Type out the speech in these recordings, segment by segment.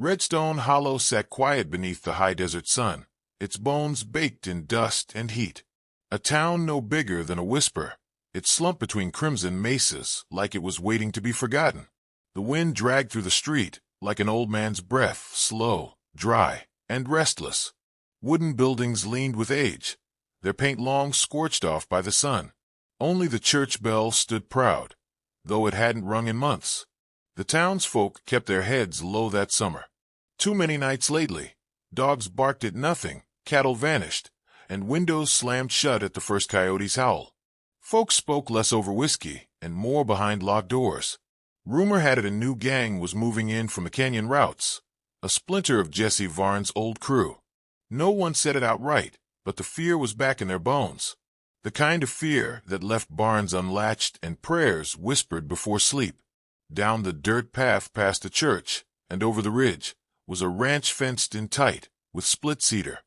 Redstone Hollow sat quiet beneath the high desert sun, its bones baked in dust and heat. A town no bigger than a whisper, it slumped between crimson mesas like it was waiting to be forgotten. The wind dragged through the street like an old man's breath, slow, dry, and restless. Wooden buildings leaned with age, their paint long scorched off by the sun. Only the church bell stood proud, though it hadn't rung in months. The townsfolk kept their heads low that summer. Too many nights lately, dogs barked at nothing, cattle vanished, and windows slammed shut at the first coyote's howl. Folks spoke less over whiskey and more behind locked doors. Rumor had it a new gang was moving in from the canyon routes, a splinter of Jesse Varn's old crew. No one said it outright, but the fear was back in their bones. The kind of fear that left barns unlatched and prayers whispered before sleep. Down the dirt path past the church and over the ridge was a ranch fenced in tight, with split cedar.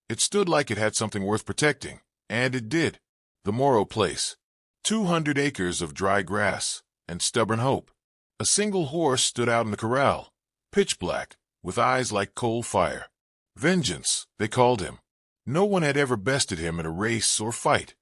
It stood like it had something worth protecting, and it did. The Morrow place. 200 acres of dry grass and stubborn hope. A single horse stood out in the corral, pitch black, with eyes like coal fire. Vengeance, they called him. No one had ever bested him in a race or fight.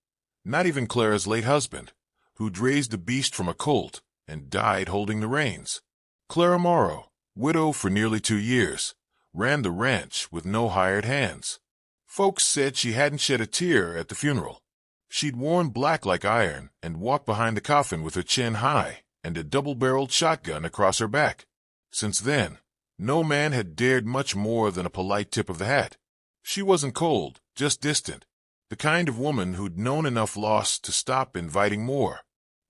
Not even Clara's late husband, who'd raised the beast from a colt and died holding the reins. Clara Morrow, widow for nearly 2 years, ran the ranch with no hired hands. Folks said she hadn't shed a tear at the funeral. She'd worn black like iron and walked behind the coffin with her chin high and a double-barreled shotgun across her back. Since then, no man had dared much more than a polite tip of the hat. She wasn't cold, just distant, the kind of woman who'd known enough loss to stop inviting more.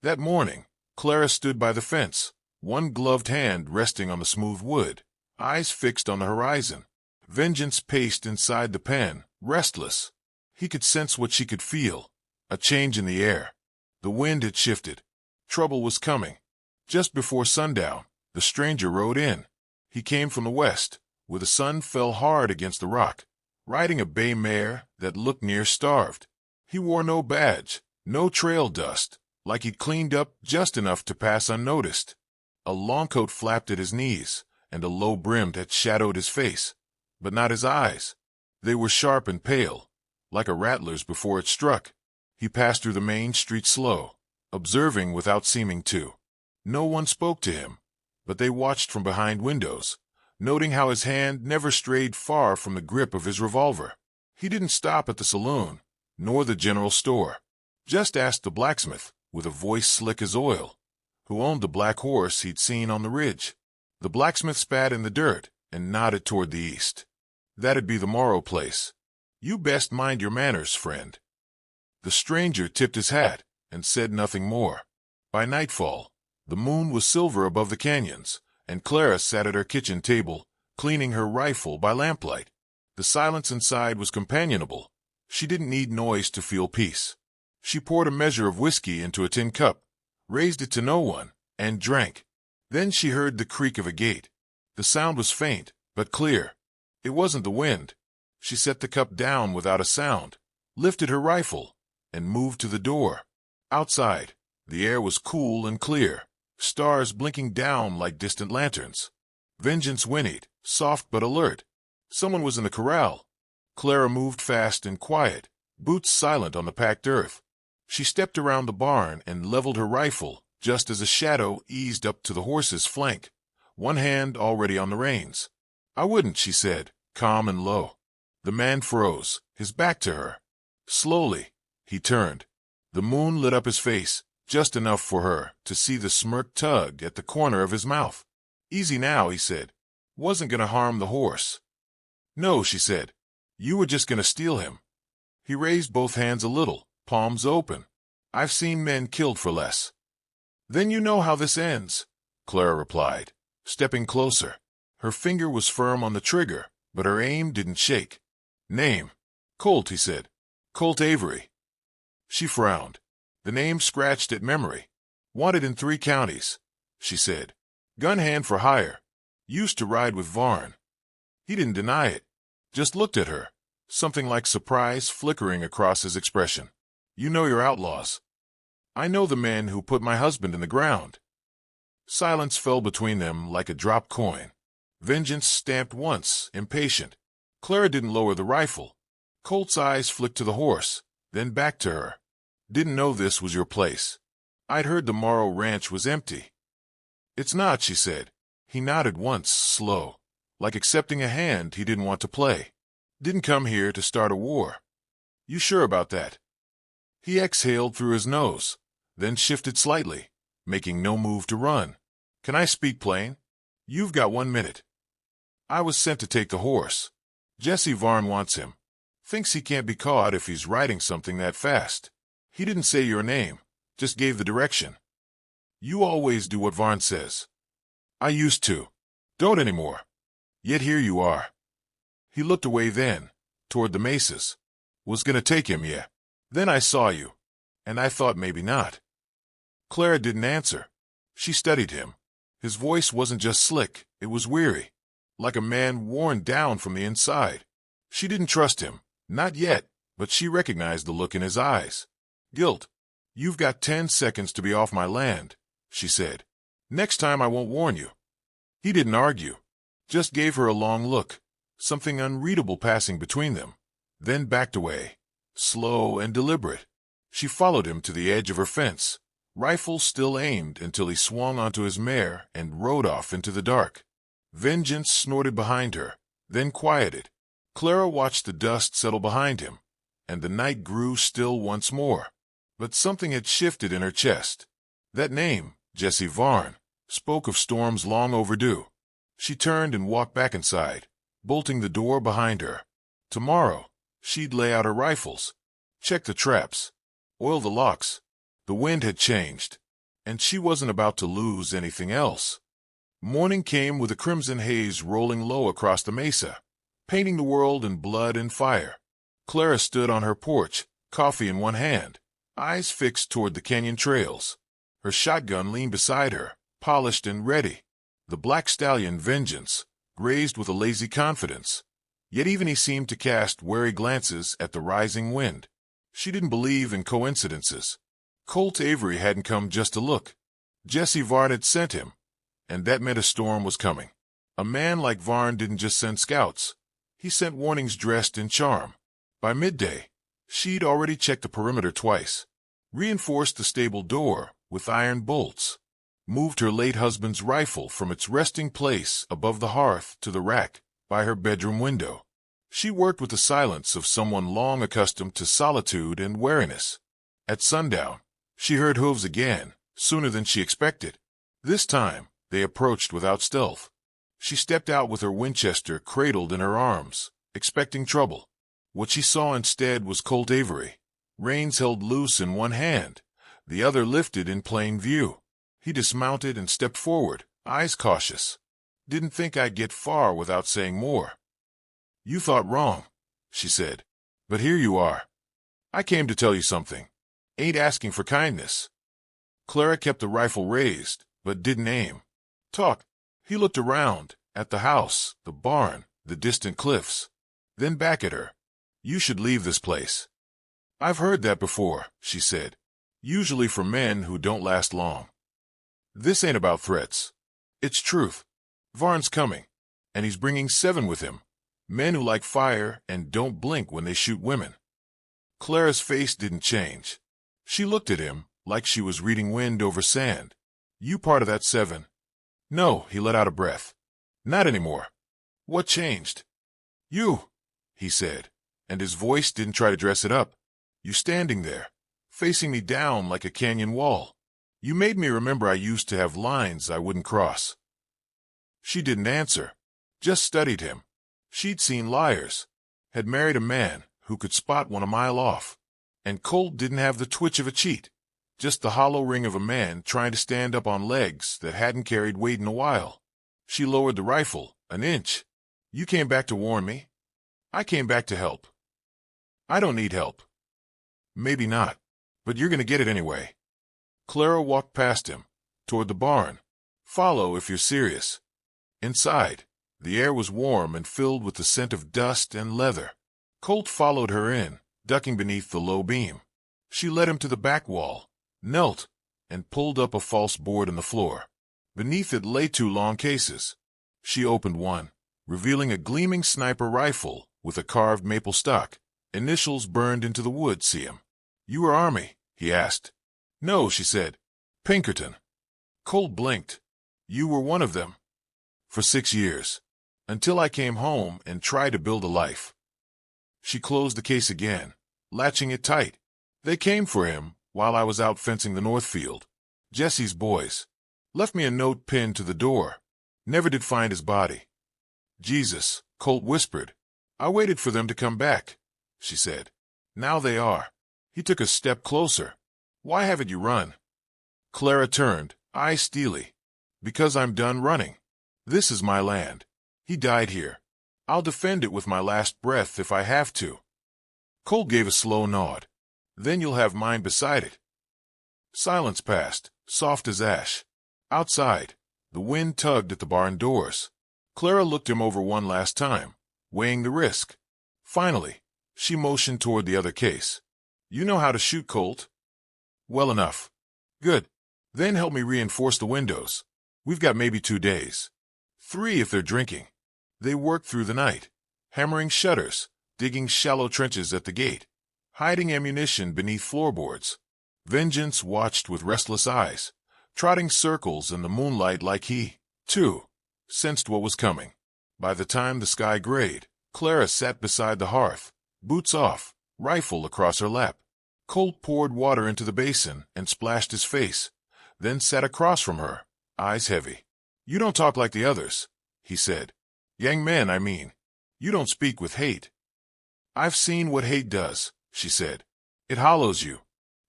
That morning, Clara stood by the fence, one gloved hand resting on the smooth wood, eyes fixed on the horizon. Vengeance paced inside the pen, restless. He could sense what she could feel, a change in the air. The wind had shifted. Trouble was coming. Just before sundown, the stranger rode in. He came from the west, where the sun fell hard against the rock, riding a bay mare that looked near starved. He wore no badge, no trail dust, like he'd cleaned up just enough to pass unnoticed. A long coat flapped at his knees, and a low brimmed hat shadowed his face, but not his eyes. They were sharp and pale, like a rattler's before it struck. He passed through the main street slow, observing without seeming to. No one spoke to him, but they watched from behind windows, noting how his hand never strayed far from the grip of his revolver. He didn't stop at the saloon, nor the general store. Just asked the blacksmith, with a voice slick as oil, who owned the black horse he'd seen on the ridge. The blacksmith spat in the dirt and nodded toward the east. That'd be the Morrow place. You best mind your manners, friend. The stranger tipped his hat and said nothing more. By nightfall, the moon was silver above the canyons, and Clara sat at her kitchen table, cleaning her rifle by lamplight. The silence inside was companionable. She didn't need noise to feel peace. She poured a measure of whiskey into a tin cup, raised it to no one, and drank. Then she heard the creak of a gate. The sound was faint, but clear. It wasn't the wind. She set the cup down without a sound, lifted her rifle, and moved to the door. Outside, the air was cool and clear, stars blinking down like distant lanterns. Vengeance whinnied, soft but alert. Someone was in the corral. Clara moved fast and quiet, boots silent on the packed earth. She stepped around the barn and leveled her rifle just as a shadow eased up to the horse's flank, one hand already on the reins. "I wouldn't," she said, calm and low. The man froze, his back to her. Slowly, he turned. The moon lit up his face, just enough for her to see the smirk tug at the corner of his mouth. "Easy now," he said. "Wasn't gonna harm the horse." "No," she said. "You were just gonna steal him." He raised both hands a little, palms open. "I've seen men killed for less." "Then you know how this ends," Clara replied, stepping closer. Her finger was firm on the trigger, but her aim didn't shake. "Name?" "Colt," he said. "Colt Avery." She frowned. The name scratched at memory. "Wanted in 3 counties," she said. "Gun hand for hire. Used to ride with Varn." He didn't deny it, just looked at her, something like surprise flickering across his expression. "You know your outlaws." "I know the men who put my husband in the ground." Silence fell between them like a dropped coin. Vengeance stamped once, impatient. Clara didn't lower the rifle. Colt's eyes flicked to the horse, then back to her. Didn't know this was your place. I'd heard the Morrow ranch was empty. It's not, she said. He nodded once, slow, like accepting a hand he didn't want to play. Didn't come here to start a war. You sure about that? He exhaled through his nose, then shifted slightly, making no move to run. Can I speak plain? You've got 1 minute. I was sent to take the horse. Jesse Varn wants him. Thinks he can't be caught if he's riding something that fast. He didn't say your name, just gave the direction. You always do what Varn says. I used to. Don't anymore. Yet here you are. He looked away then, toward the mesas. Was gonna take him, yeah. Then I saw you, and I thought maybe not. Clara didn't answer. She studied him. His voice wasn't just slick, it was weary, like a man worn down from the inside. She didn't trust him, not yet, but she recognized the look in his eyes. Guilt. You've got 10 seconds to be off my land, she said. Next time I won't warn you. He didn't argue, just gave her a long look, something unreadable passing between them, then backed away, slow and deliberate. She followed him to the edge of her fence, rifle still aimed until he swung onto his mare and rode off into the dark. Vengeance snorted behind her, then quieted. Clara watched the dust settle behind him, and the night grew still once more. But something had shifted in her chest. That name, Jesse Varn, spoke of storms long overdue. She turned and walked back inside, bolting the door behind her. Tomorrow, she'd lay out her rifles, check the traps, oil the locks. The wind had changed, and she wasn't about to lose anything else. Morning came with a crimson haze rolling low across the mesa, painting the world in blood and fire. Clara stood on her porch, coffee in one hand, eyes fixed toward the canyon trails. Her shotgun leaned beside her, polished and ready. The black stallion Vengeance grazed with a lazy confidence, yet even he seemed to cast wary glances at the rising wind. She didn't believe in coincidences. Colt Avery hadn't come just to look. Jesse Varn had sent him, and that meant a storm was coming. A man like Varn didn't just send scouts. He sent warnings dressed in charm. By midday, she'd already checked the perimeter twice, reinforced the stable door with iron bolts, moved her late husband's rifle from its resting place above the hearth to the rack by her bedroom window. She worked with the silence of someone long accustomed to solitude and wariness. At sundown, she heard hooves again, sooner than she expected. This time, they approached without stealth. She stepped out with her Winchester cradled in her arms, expecting trouble. What she saw instead was Colt Avery, reins held loose in one hand, the other lifted in plain view. He dismounted and stepped forward, eyes cautious. Didn't think I'd get far without saying more. You thought wrong, she said, but here you are. I came to tell you something. Ain't asking for kindness. Clara kept the rifle raised, but didn't aim. Talk. He looked around, at the house, the barn, the distant cliffs. Then back at her. You should leave this place. I've heard that before, she said. Usually from men who don't last long. This ain't about threats. It's truth. Varn's coming, and he's bringing 7 with him. Men who like fire and don't blink when they shoot women. Clara's face didn't change. She looked at him like she was reading wind over sand. You part of that 7? No, he let out a breath. Not anymore. What changed? You, he said, and his voice didn't try to dress it up. You standing there, facing me down like a canyon wall. You made me remember I used to have lines I wouldn't cross. She didn't answer, just studied him. She'd seen liars, had married a man who could spot one a mile off. And Colt didn't have the twitch of a cheat, just the hollow ring of a man trying to stand up on legs that hadn't carried weight in a while. She lowered the rifle, an inch. You came back to warn me? I came back to help. I don't need help. Maybe not, but you're going to get it anyway. Clara walked past him, toward the barn. Follow if you're serious. Inside, the air was warm and filled with the scent of dust and leather. Colt followed her in, ducking beneath the low beam. She led him to the back wall, knelt, and pulled up a false board in the floor. Beneath it lay 2 long cases. She opened one, revealing a gleaming sniper rifle with a carved maple stock. Initials burned into the wood. See him? You were Army? He asked. No, she said. Pinkerton. Colt blinked. You were one of them? For 6 years. Until I came home and tried to build a life. She closed the case again, latching it tight. They came for him while I was out fencing the north field. Jesse's boys. Left me a note pinned to the door. Never did find his body. Jesus, Colt whispered. I waited for them to come back, she said. Now they are. He took a step closer. Why haven't you run? Clara turned, eyes steely. Because I'm done running. This is my land. He died here. I'll defend it with my last breath if I have to. Colt gave a slow nod. Then you'll have mine beside it. Silence passed, soft as ash. Outside, the wind tugged at the barn doors. Clara looked him over one last time, weighing the risk. Finally, she motioned toward the other case. You know how to shoot, Colt? Well enough. Good. Then help me reinforce the windows. We've got maybe 2 days. 3 if they're drinking. They worked through the night, hammering shutters, digging shallow trenches at the gate, hiding ammunition beneath floorboards. Vengeance watched with restless eyes, trotting circles in the moonlight like he, too, sensed what was coming. By the time the sky grayed, Clara sat beside the hearth, boots off, rifle across her lap. Colt poured water into the basin and splashed his face, then sat across from her, eyes heavy. You don't talk like the others, he said. Young men, I mean. You don't speak with hate. I've seen what hate does, she said. It hollows you.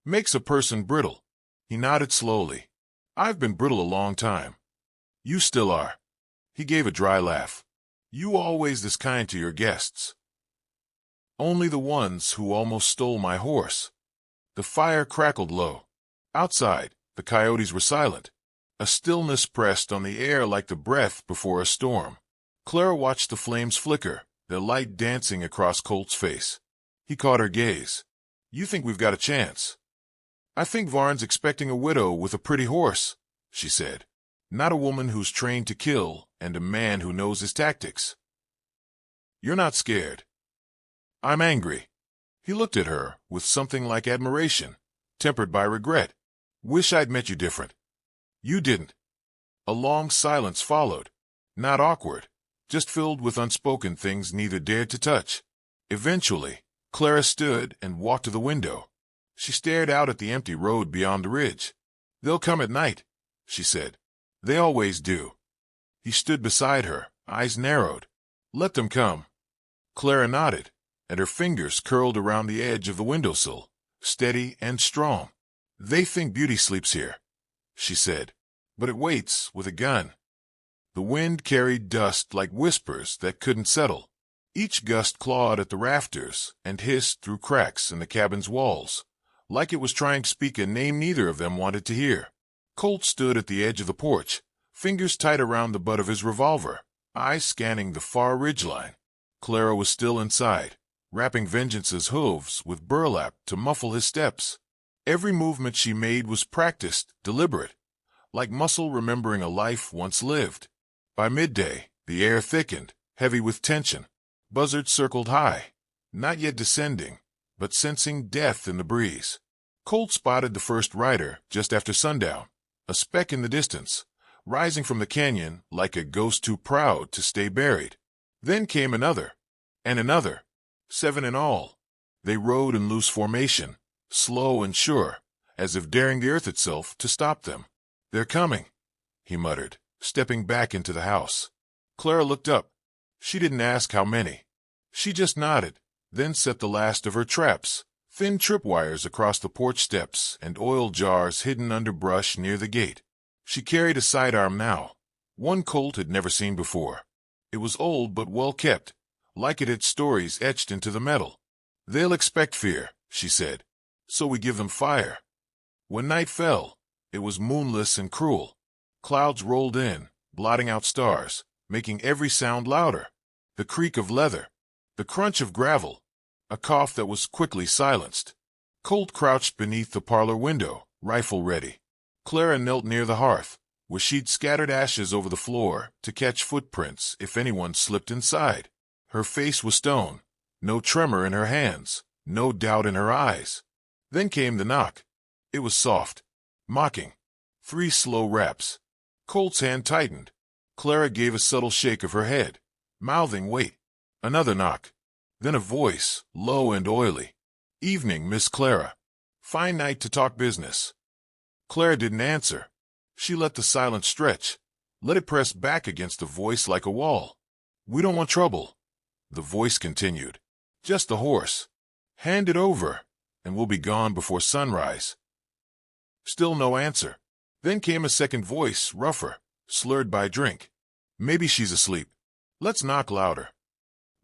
Makes a person brittle. He nodded slowly. I've been brittle a long time. You still are. He gave a dry laugh. You always this kind to your guests. Only the ones who almost stole my horse. The fire crackled low. Outside, the coyotes were silent. A stillness pressed on the air like the breath before a storm. Clara watched the flames flicker, their light dancing across Colt's face. He caught her gaze. You think we've got a chance? I think Varn's expecting a widow with a pretty horse, she said. Not a woman who's trained to kill and a man who knows his tactics. You're not scared. I'm angry. He looked at her with something like admiration, tempered by regret. Wish I'd met you different. You didn't. A long silence followed. Not awkward, just filled with unspoken things neither dared to touch. Eventually, Clara stood and walked to the window. She stared out at the empty road beyond the ridge. They'll come at night, she said. They always do. He stood beside her, eyes narrowed. Let them come. Clara nodded, and her fingers curled around the edge of the windowsill, steady and strong. They think beauty sleeps here, she said, but it waits with a gun. The wind carried dust like whispers that couldn't settle. Each gust clawed at the rafters and hissed through cracks in the cabin's walls, like it was trying to speak a name neither of them wanted to hear. Colt stood at the edge of the porch, fingers tight around the butt of his revolver, eyes scanning the far ridgeline. Clara was still inside, wrapping Vengeance's hooves with burlap to muffle his steps. Every movement she made was practiced, deliberate, like muscle remembering a life once lived. By midday, the air thickened, heavy with tension. Buzzards circled high, not yet descending, but sensing death in the breeze. Colt spotted the first rider just after sundown, a speck in the distance, rising from the canyon like a ghost too proud to stay buried. Then came another, and another, 7 in all. They rode in loose formation, slow and sure, as if daring the earth itself to stop them. They're coming, he muttered, stepping back into the house. Clara looked up. She didn't ask how many. She just nodded, then set the last of her traps, thin tripwires across the porch steps and oil jars hidden under brush near the gate. She carried a sidearm now, one Colt had never seen before. It was old but well kept, like it had stories etched into the metal. They'll expect fear, she said, so we give them fire. When night fell, it was moonless and cruel. Clouds rolled in, blotting out stars, making every sound louder. The creak of leather, the crunch of gravel, a cough that was quickly silenced. Colt crouched beneath the parlor window, rifle ready. Clara knelt near the hearth, where she'd scattered ashes over the floor to catch footprints if anyone slipped inside. Her face was stone, no tremor in her hands, no doubt in her eyes. Then came the knock. It was soft, mocking. 3 slow raps. Colt's hand tightened. Clara gave a subtle shake of her head, mouthing, "Wait." Another knock. Then a voice, low and oily. "Evening, Miss Clara. Fine night to talk business." Clara didn't answer. She let the silence stretch, let it press back against the voice like a wall. "We don't want trouble," the voice continued. "Just the horse. Hand it over, and we'll be gone before sunrise." Still no answer. Then came a second voice, rougher, slurred by drink. "Maybe she's asleep. Let's knock louder."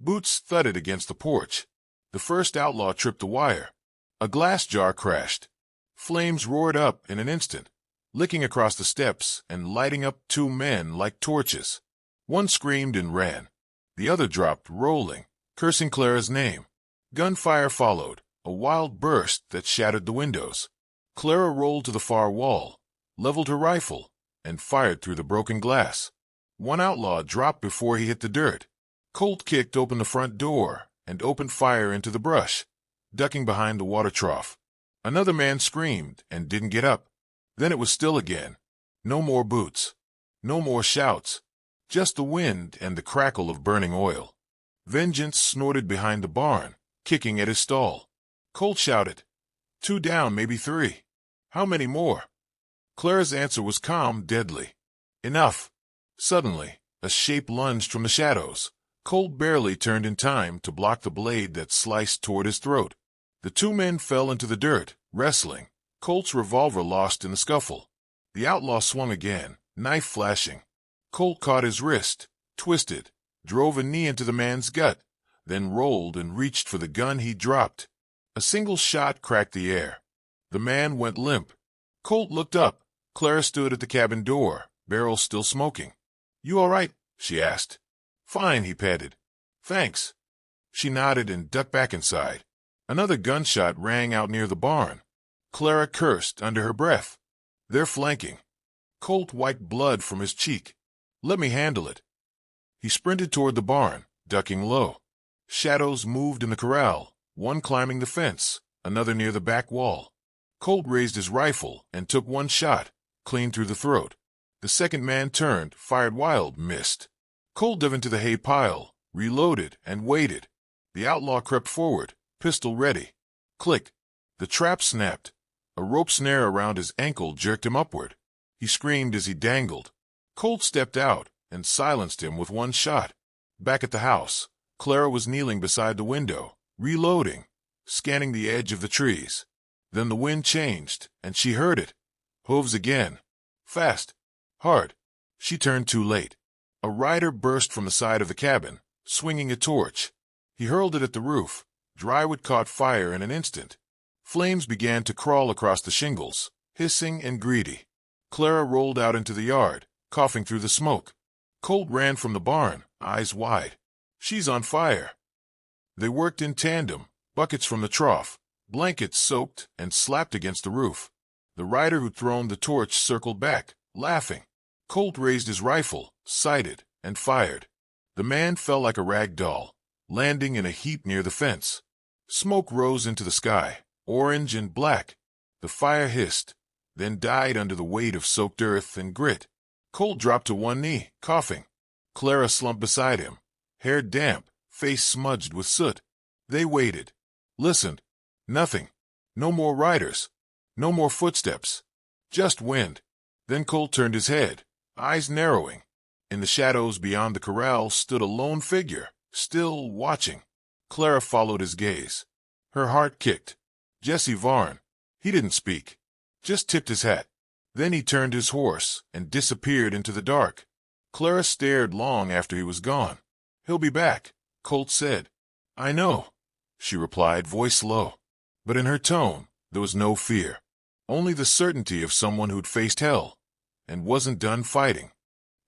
Boots thudded against the porch. The first outlaw tripped the wire. A glass jar crashed. Flames roared up in an instant, licking across the steps and lighting up 2 men like torches. One screamed and ran. The other dropped, rolling, cursing Clara's name. Gunfire followed, a wild burst that shattered the windows. Clara rolled to the far wall, leveled her rifle, and fired through the broken glass. One outlaw dropped before he hit the dirt. Colt kicked open the front door and opened fire into the brush, ducking behind the water trough. Another man screamed and didn't get up. Then it was still again. No more boots. No more shouts. Just the wind and the crackle of burning oil. Vengeance snorted behind the barn, kicking at his stall. Colt shouted, "2 down, maybe 3. How many more?" Clara's answer was calm, deadly. "Enough." Suddenly, a shape lunged from the shadows. Colt barely turned in time to block the blade that sliced toward his throat. The 2 men fell into the dirt, wrestling, Colt's revolver lost in the scuffle. The outlaw swung again, knife flashing. Colt caught his wrist, twisted, drove a knee into the man's gut, then rolled and reached for the gun he dropped. A single shot cracked the air. The man went limp. Colt looked up. Clara stood at the cabin door, barrel still smoking. "You all right?" she asked. "Fine," he panted. "Thanks." She nodded and ducked back inside. Another gunshot rang out near the barn. Clara cursed under her breath. "They're flanking." Colt wiped blood from his cheek. "Let me handle it." He sprinted toward the barn, ducking low. Shadows moved in the corral, one climbing the fence, another near the back wall. Colt raised his rifle and took one shot, clean through the throat. The second man turned, fired wild, missed. Colt dove into the hay pile, reloaded, and waited. The outlaw crept forward, pistol ready. Click. The trap snapped. A rope snare around his ankle jerked him upward. He screamed as he dangled. Colt stepped out and silenced him with one shot. Back at the house, Clara was kneeling beside the window, reloading, scanning the edge of the trees. Then the wind changed, and she heard it. Hooves again. Fast. Hard. She turned too late. A rider burst from the side of the cabin, swinging a torch. He hurled it at the roof. Drywood caught fire in an instant. Flames began to crawl across the shingles, hissing and greedy. Clara rolled out into the yard, coughing through the smoke. Colt ran from the barn, eyes wide. "She's on fire." They worked in tandem, buckets from the trough, blankets soaked and slapped against the roof. The rider who'd thrown the torch circled back, laughing. Colt raised his rifle, sighted, and fired. The man fell like a rag doll, landing in a heap near the fence. Smoke rose into the sky, orange and black. The fire hissed, then died under the weight of soaked earth and grit. Colt dropped to one knee, coughing. Clara slumped beside him, hair damp, face smudged with soot. They waited, listened. Nothing. No more riders. No more footsteps. Just wind. Then Colt turned his head, eyes narrowing. In the shadows beyond the corral stood a lone figure, still watching. Clara followed his gaze. Her heart kicked. Jesse Varn. He didn't speak, just tipped his hat. Then he turned his horse and disappeared into the dark. Clara stared long after he was gone. "He'll be back," Colt said. "I know," she replied, voice low. But in her tone, there was no fear. Only the certainty of someone who'd faced hell and wasn't done fighting.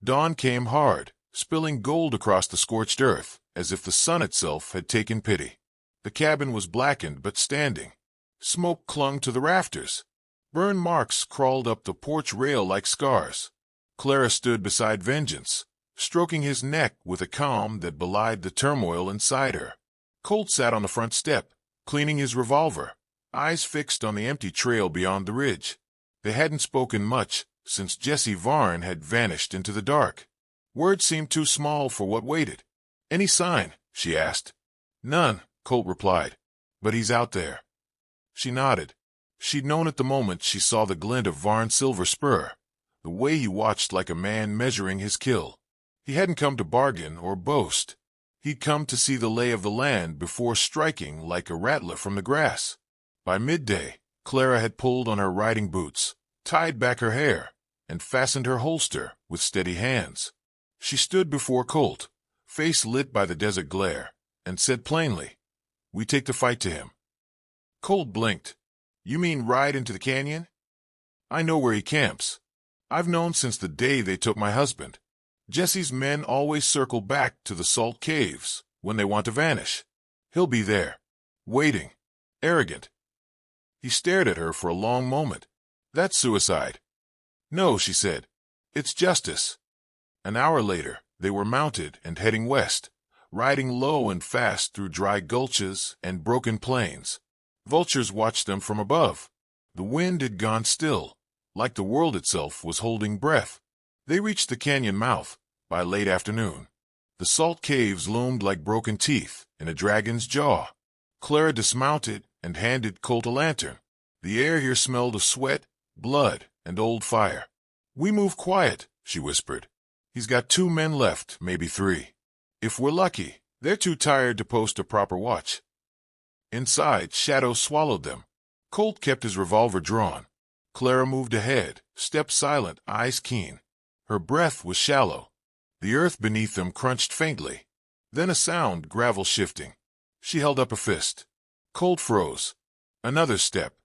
Dawn came hard, spilling gold across the scorched earth, as if the sun itself had taken pity. The cabin was blackened but standing. Smoke clung to the rafters. Burn marks crawled up the porch rail like scars. Clara stood beside Vengeance, stroking his neck with a calm that belied the turmoil inside her. Colt sat on the front step, cleaning his revolver, eyes fixed on the empty trail beyond the ridge. They hadn't spoken much since Jesse Varn had vanished into the dark. Words seemed too small for what waited. "Any sign?" she asked. "None," Colt replied. "But he's out there." She nodded. She'd known it the moment she saw the glint of Varn's silver spur, the way he watched like a man measuring his kill. He hadn't come to bargain or boast. He'd come to see the lay of the land before striking like a rattler from the grass. By midday, Clara had pulled on her riding boots, tied back her hair, and fastened her holster with steady hands. She stood before Colt, face lit by the desert glare, and said plainly, "We take the fight to him." Colt blinked. "You mean ride into the canyon?" "I know where he camps. I've known since the day they took my husband. Jesse's men always circle back to the salt caves when they want to vanish. He'll be there, waiting, arrogant." He stared at her for a long moment. "That's suicide." "No," she said. "It's justice." An hour later, they were mounted and heading west, riding low and fast through dry gulches and broken plains. Vultures watched them from above. The wind had gone still, like the world itself was holding breath. They reached the canyon mouth by late afternoon. The salt caves loomed like broken teeth in a dragon's jaw. Clara dismounted and handed Colt a lantern. The air here smelled of sweat, blood, and old fire. "We move quiet," she whispered. "He's got 2 men left, maybe 3. If we're lucky, they're too tired to post a proper watch." Inside, shadows swallowed them. Colt kept his revolver drawn. Clara moved ahead, step silent, eyes keen. Her breath was shallow. The earth beneath them crunched faintly. Then a sound, gravel shifting. She held up a fist. Colt froze. Another step.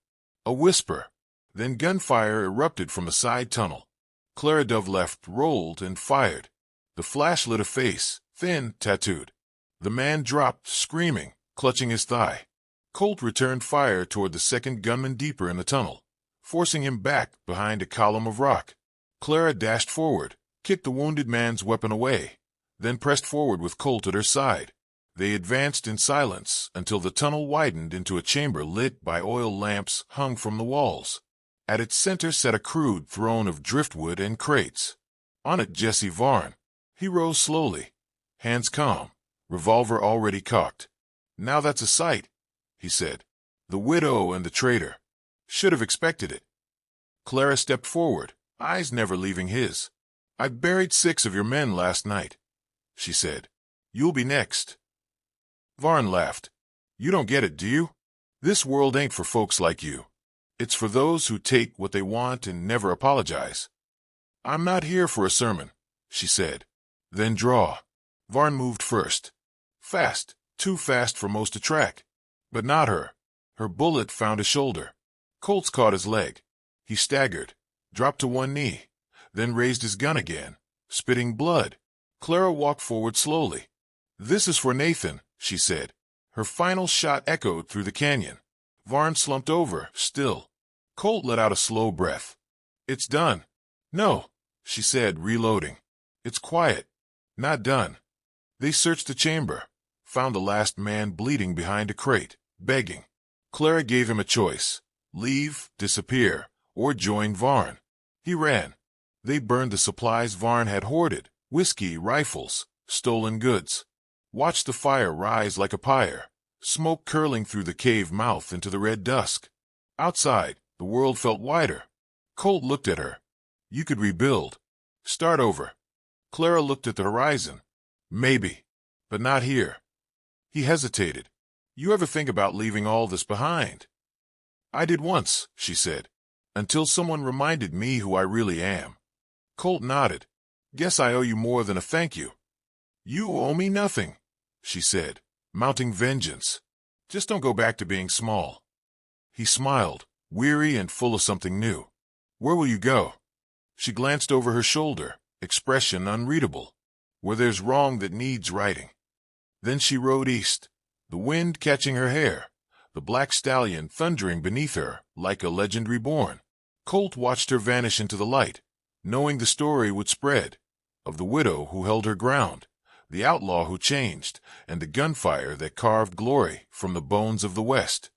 A whisper. Then gunfire erupted from a side tunnel. Clara dove left, rolled, and fired. The flash lit a face, thin, tattooed. The man dropped, screaming, clutching his thigh. Colt returned fire toward the second gunman deeper in the tunnel, forcing him back behind a column of rock. Clara dashed forward, kicked the wounded man's weapon away, then pressed forward with Colt at her side. They advanced in silence until the tunnel widened into a chamber lit by oil lamps hung from the walls. At its center sat a crude throne of driftwood and crates. On it Jesse Varn. He rose slowly, hands calm, revolver already cocked. "Now that's a sight," he said. "The widow and the traitor. Should have expected it." Clara stepped forward, eyes never leaving his. "I buried 6 of your men last night," she said. "You'll be next." Varn laughed. "You don't get it, do you? This world ain't for folks like you. It's for those who take what they want and never apologize." "I'm not here for a sermon," she said. "Then draw." Varn moved first. Fast, too fast for most to track. But not her. Her bullet found his shoulder. Colt's caught his leg. He staggered, dropped to one knee, then raised his gun again, spitting blood. Clara walked forward slowly. "This is for Nathan," she said. Her final shot echoed through the canyon. Varn slumped over, still. Colt let out a slow breath. "It's done." "No," she said, reloading. "It's quiet. Not done." They searched the chamber, found the last man bleeding behind a crate, begging. Clara gave him a choice: leave, disappear, or join Varn. He ran. They burned the supplies Varn had hoarded: whiskey, rifles, stolen goods. Watched the fire rise like a pyre, smoke curling through the cave mouth into the red dusk. Outside, the world felt wider. Colt looked at her. "You could rebuild. Start over." Clara looked at the horizon. "Maybe. But not here." He hesitated. "You ever think about leaving all this behind?" "I did once," she said, "until someone reminded me who I really am." Colt nodded. "Guess I owe you more than a thank you." "You owe me nothing," she said, mounting vengeance. "Just don't go back to being small." He smiled, weary and full of something new. "Where will you go?" She glanced over her shoulder, expression unreadable. "Where there's wrong that needs righting." Then she rode east, the wind catching her hair, the black stallion thundering beneath her like a legend reborn. Colt watched her vanish into the light, knowing the story would spread, of the widow who held her ground, the outlaw who changed, and the gunfire that carved glory from the bones of the West.